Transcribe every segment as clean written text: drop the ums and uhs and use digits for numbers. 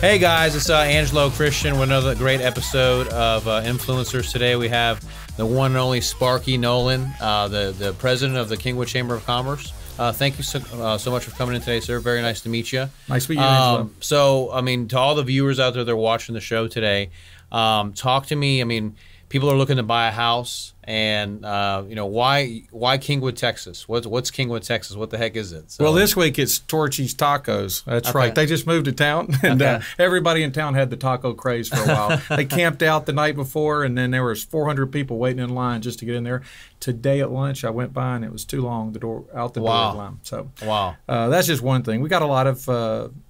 Hey guys, it's Angelo Christian with another great episode of Influencers. Today we have the one and only Sparky Nolan, the president of the Kingwood Chamber of Commerce. Thank you so much for coming in today, sir. Very nice to meet you. Nice to meet you, Angelo. So, I mean, to all the viewers out there that are watching the show today, talk to me. I mean, people are looking to buy a house, and you know, why Kingwood, Texas? What's Kingwood, Texas? What the heck is it? So, well, this week it's Torchy's Tacos. That's right. They just moved to town, and everybody in town had the taco craze for a while. They camped out the night before, and then there was 400 people waiting in line just to get in there. Today at lunch, I went by, and it was too long. The door out the door line. So that's just one thing. We got a lot of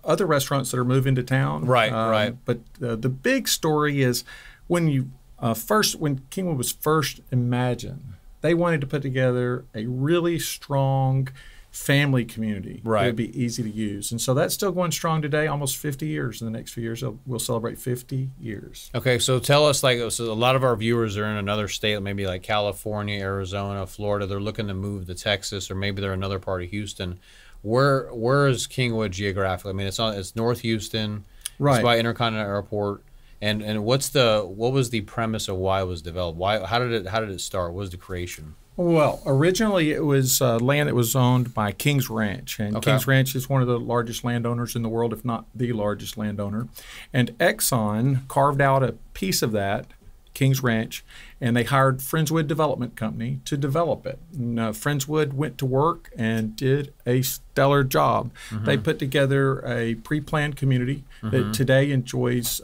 other restaurants that are moving to town. Right. But the big story is when Kingwood was first imagined, they wanted to put together a really strong family community that would be easy to use. And so that's still going strong today, almost 50 years. In the next few years, we'll celebrate 50 years. Okay, so tell us, so a lot of our viewers are in another state, maybe like California, Arizona, Florida. They're looking to move to Texas, or maybe they're another part of Houston. Where is Kingwood geographically? I mean, it's North Houston. Right. It's by Intercontinental Airport. And what was the premise of why it was developed? How did it start? What was the creation? Well, originally it was land that was owned by King's Ranch, and King's Ranch is one of the largest landowners in the world, if not the largest landowner. And Exxon carved out a piece of that, King's Ranch, and they hired Friendswood Development Company to develop it. And, Friendswood went to work and did a stellar job. They put together a pre-planned community that today enjoys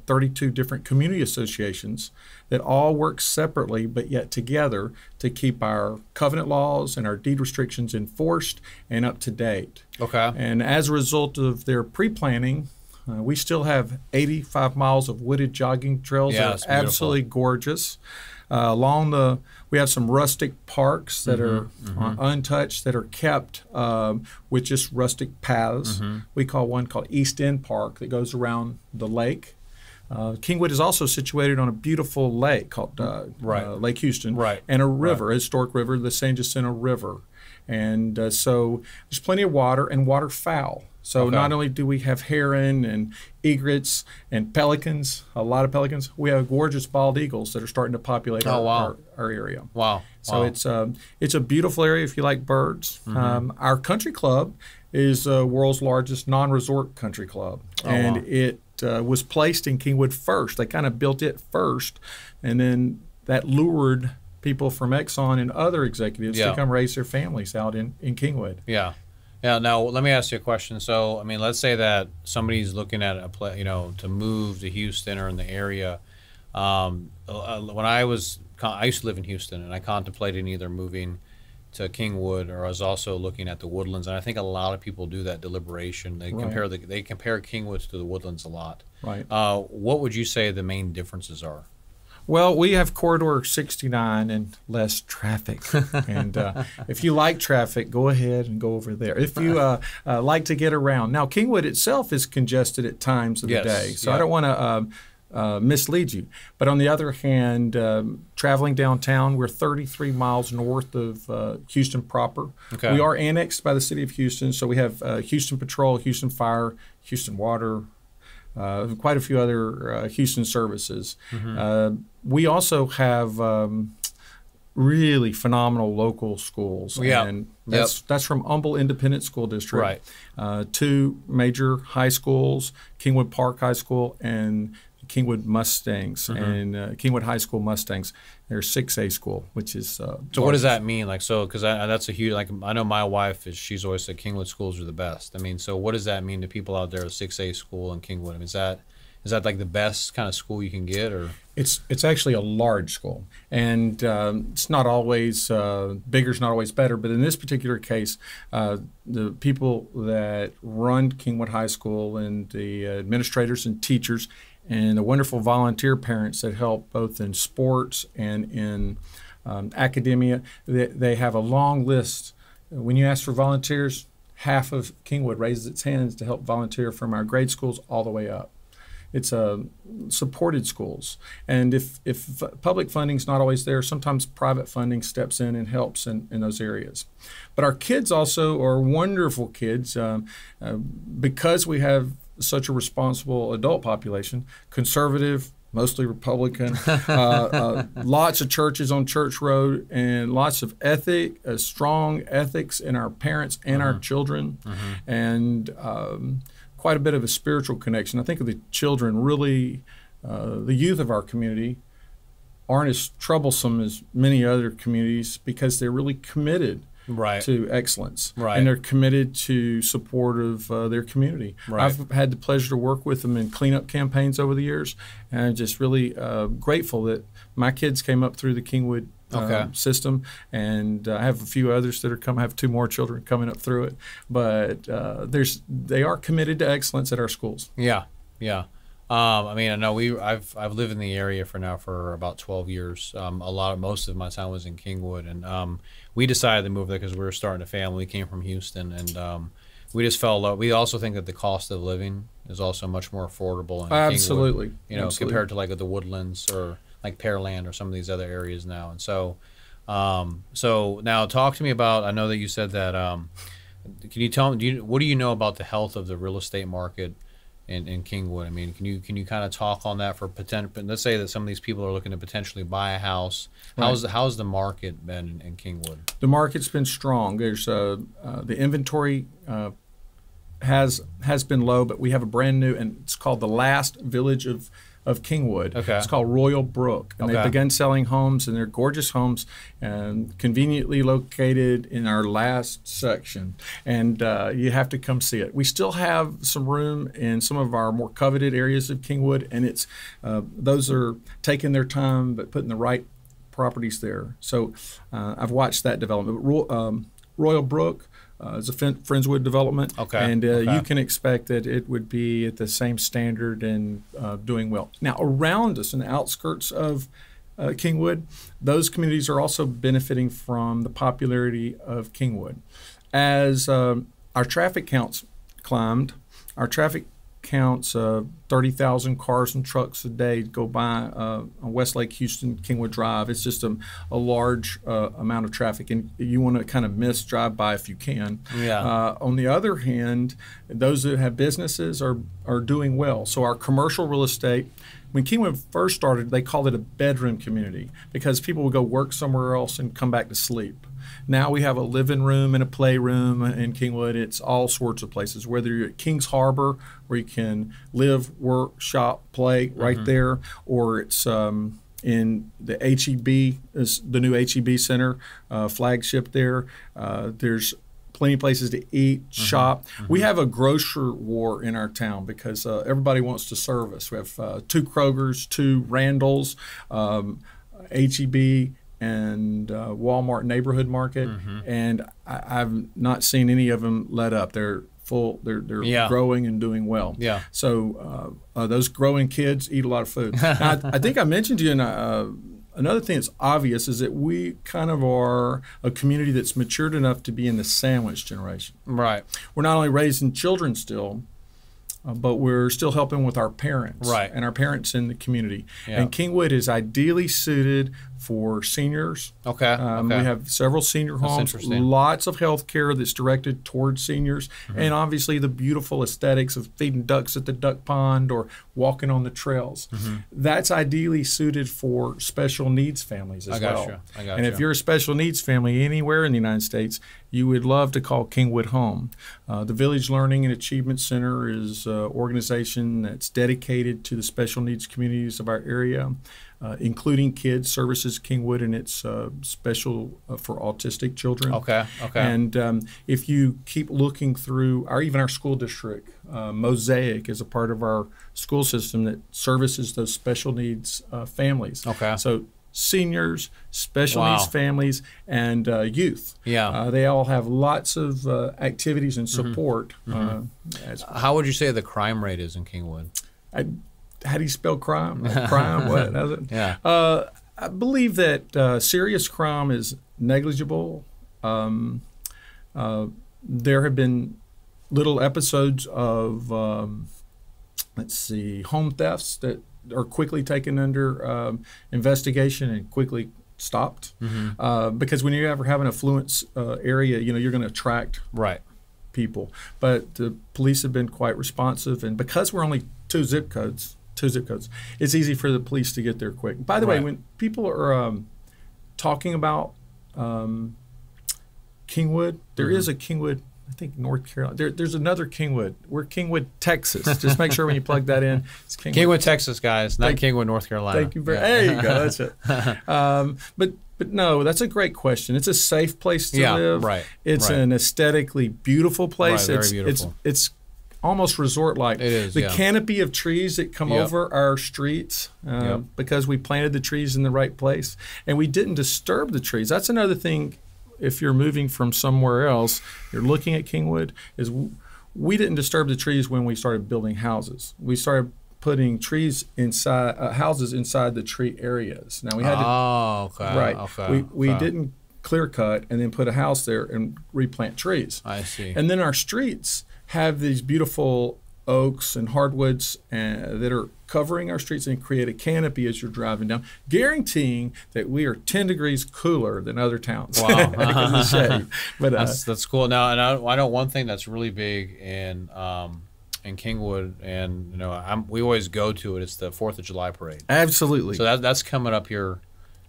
32 different community associations that all work separately but yet together to keep our covenant laws and our deed restrictions enforced and up to date. Okay. And as a result of their pre-planning, we still have 85 miles of wooded jogging trails that are absolutely gorgeous. We have some rustic parks that are untouched, that are kept with just rustic paths. We call one called East End Park that goes around the lake. Kingwood is also situated on a beautiful lake called Lake Houston, and a river, a historic river, the San Jacinto River. And so there's plenty of water and waterfowl. So not only do we have heron and egrets and pelicans, a lot of pelicans, we have gorgeous bald eagles that are starting to populate our area. So it's a beautiful area if you like birds. Our country club is the world's largest non-resort country club. It was placed in Kingwood first. They kind of built it first, and then that lured people from Exxon and other executives to come raise their families out in Kingwood. Yeah. Now let me ask you a question. So, I mean, let's say that somebody's looking at to move to Houston or in the area. When I used to live in Houston, and I contemplated either moving to Kingwood, or I was also looking at the Woodlands. And I think a lot of people do that deliberation. They compare Kingwood to the Woodlands a lot. Right. What would you say the main differences are? Well, we have Corridor 69 and less traffic. And if you like traffic, go ahead and go over there. If you like to get around. Now, Kingwood itself is congested at times of the day, so I don't want to mislead you. But on the other hand, traveling downtown, we're 33 miles north of Houston proper. We are annexed by the city of Houston, so we have Houston Patrol, Houston Fire, Houston Water, quite a few other Houston services. We also have really phenomenal local schools. And that's from Humble Independent School District. Two major high schools, Kingwood Park High School and Kingwood Mustangs, and Kingwood High School Mustangs. They're 6A school, which is so what does that mean? Because that's a huge, I know my wife she's always said Kingwood schools are the best. I mean, so what does that mean to people out there? 6A school in Kingwood. I mean, is that like the best kind of school you can get, or? It's actually a large school, and it's not always bigger's not always better. But in this particular case, the people that run Kingwood High School and the administrators and teachers and the wonderful volunteer parents that help both in sports and in academia, they have a long list. When you ask for volunteers, half of Kingwood raises its hands to help volunteer from our grade schools all the way up. It's supported schools. And if public funding's not always there, sometimes private funding steps in and helps in those areas. But our kids also are wonderful kids because we have such a responsible adult population, conservative, mostly Republican, lots of churches on Church Road, and lots of strong ethics in our parents and our children, and quite a bit of a spiritual connection. I think of the children really, the youth of our community aren't as troublesome as many other communities because they're really committed to excellence, and they're committed to support of their community. I've had the pleasure to work with them in cleanup campaigns over the years, and I'm just really grateful that my kids came up through the Kingwood system, and I have a few others that are coming. I have 2 more children coming up through it, but they are committed to excellence at our schools. Yeah. I mean, I know I've lived in the area for about 12 years. Most of my time was in Kingwood, and we decided to move there because we were starting a family. We came from Houston, and we just fell in love. We also think that the cost of living is also much more affordable in Absolutely. Kingwood, compared to like the Woodlands or like Pearland or some of these other areas now. And so now talk to me about, I know that you said that, can you tell me, what do you know about the health of the real estate market in Kingwood? I mean, can you kind of talk on that for potential? Let's say that some of these people are looking to potentially buy a house. How's the market been in Kingwood? The market's been strong. There's the inventory has been low, but we have a brand new, and it's called the last village of Kingwood. It's called Royal Brook, and they began selling homes, and they're gorgeous homes, and conveniently located in our last section. And you have to come see it. We still have some room in some of our more coveted areas of Kingwood, and it's those are taking their time, but putting the right properties there. So I've watched that development. Royal Brook is a Friendswood development, and you can expect that it would be at the same standard and doing well. Now, around us in the outskirts of Kingwood, those communities are also benefiting from the popularity of Kingwood. As our traffic counts climbed, our traffic counts 30,000 cars and trucks a day go by on Westlake Houston Kingwood Drive. It's just a large amount of traffic, and you want to kind of drive by if you can. On the other hand, those that have businesses are doing well. So our commercial real estate, when Kingwood first started, they called it a bedroom community because people would go work somewhere else and come back to sleep. Now we have a living room and a playroom in Kingwood. It's all sorts of places, whether you're at Kings Harbor, where you can live, work, shop, play right there, or it's in the HEB, the new HEB Center flagship there. There's plenty of places to eat, shop. We have a grocer war in our town because everybody wants to serve us. We have 2 Krogers, 2 Randalls, HEB, and Walmart Neighborhood Market, and I've not seen any of them let up. They're full. They're growing and doing well. So those growing kids eat a lot of food. Now, I think I mentioned to you, another thing that's obvious is that we kind of are a community that's matured enough to be in the sandwich generation. We're not only raising children still, but we're still helping with our parents and our parents in the community. And Kingwood is ideally suited for seniors. We have several senior homes, lots of health care that's directed towards seniors, and obviously the beautiful aesthetics of feeding ducks at the duck pond or walking on the trails. That's ideally suited for special needs families as well. And if you're a special needs family anywhere in the United States, you would love to call Kingwood home. The Village Learning and Achievement Center is an organization that's dedicated to the special needs communities of our area, including Kids Services Kingwood, and it's special for autistic children. And if you keep looking through even our school district, Mosaic is a part of our school system that services those special needs families. So seniors, special needs families, and youth. They all have lots of activities and support. How would you say the crime rate is in Kingwood? How do you spell crime? Crime? What? How's it? I believe that serious crime is negligible. There have been little episodes of, home thefts that are quickly taken under investigation and quickly stopped. Because when you ever have an affluent area, you're going to attract people. But the police have been quite responsive, and because we're only two zip codes, it's easy for the police to get there quick. By the way, when people are talking about Kingwood, there is a Kingwood, I think North Carolina. There's another Kingwood. We're Kingwood, Texas. Just make sure when you plug that in, it's Kingwood, Texas, guys, not Kingwood, North Carolina. Thank you very much. There you go. That's it. But no, that's a great question. It's a safe place to live. Right. It's an aesthetically beautiful place. Right, very beautiful. It's almost resort-like. It is. The canopy of trees that come over our streets because we planted the trees in the right place, and we didn't disturb the trees. That's another thing. If you're moving from somewhere else, you're looking at Kingwood, is we didn't disturb the trees when we started building houses. We started putting trees inside houses inside the tree areas. Now we had we didn't clear cut and then put a house there and replant trees. I see. And then our streets have these beautiful oaks and hardwoods that are covering our streets and create a canopy as you're driving down, guaranteeing that we are 10 degrees cooler than other towns. Wow. Because of the shade. But, that's cool. Now, and I know one thing that's really big in Kingwood, and we always go to it. It's the 4th of July parade. Absolutely. So that's coming up here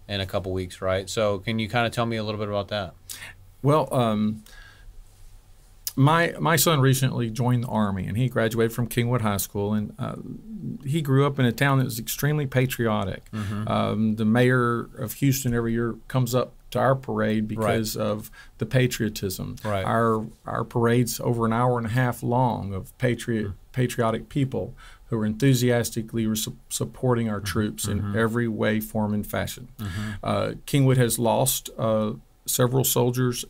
in a couple weeks, right? So can you kind of tell me a little bit about that? Well, my son recently joined the Army, and he graduated from Kingwood High School, and he grew up in a town that was extremely patriotic. The mayor of Houston every year comes up to our parade because of the patriotism. Right. Our parade's over an hour and a half long of patriotic people who are enthusiastically supporting our troops in every way, form, and fashion. Kingwood has lost several soldiers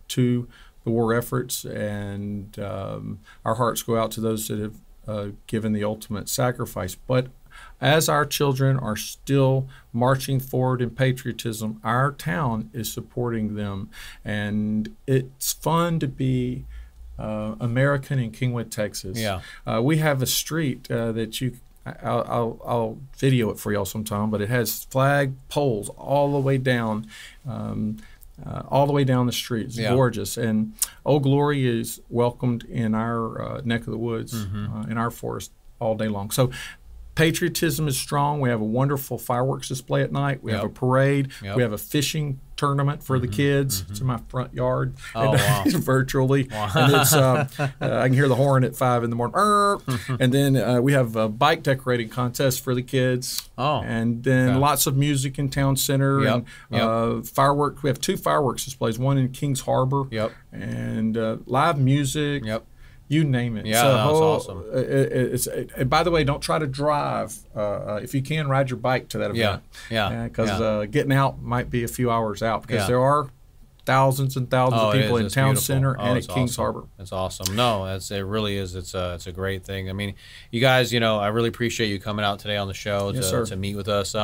to the war efforts, and our hearts go out to those that have given the ultimate sacrifice. But as our children are still marching forward in patriotism, our town is supporting them, and it's fun to be American in Kingwood, Texas. Yeah. We have a street that I'll video it for y'all sometime, but it has flag poles all the way down. All the way down the street. It's gorgeous. And Old Glory is welcomed in our neck of the woods, in our forest all day long. So patriotism is strong. We have a wonderful fireworks display at night. We have a parade. We have a fishing tournament for the kids. It's in my front yard. Oh, wow. Virtually. Wow. And it's, I can hear the horn at 5 in the morning. And then we have a bike decorating contest for the kids. Oh. And then lots of music in town center. And fireworks. We have 2 fireworks displays, one in Kings Harbor. And live music. You name it. Yeah, that's awesome. And by the way, don't try to drive. If you can, ride your bike to that event. Because getting out might be a few hours out, because there are thousands and thousands of people in town center and at Kings Harbor. It's awesome. No, it really is. It's a great thing. I mean, you guys, I really appreciate you coming out today on the show to meet with us.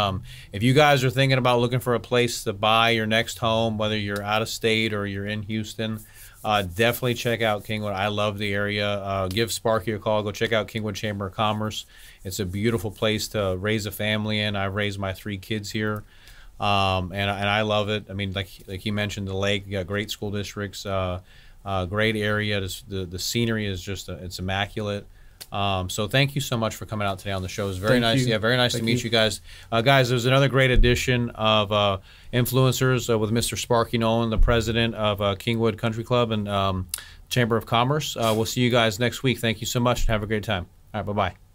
If you guys are thinking about looking for a place to buy your next home, whether you're out of state or you're in Houston, definitely check out Kingwood. I love the area. Give Sparky a call. Go check out Kingwood Chamber of Commerce. It's a beautiful place to raise a family in. I've raised my 3 kids here, and I love it. I mean, like he mentioned, the lake. You got great school districts, great area. The scenery is just it's immaculate. So thank you so much for coming out today on the show. It was very nice. Yeah, very nice to meet you guys. Guys, there's another great edition of Influencers with Mr. Sparky Nolan, the president of Kingwood Country Club and Chamber of Commerce. We'll see you guys next week. Thank you so much, and have a great time. All right, bye-bye.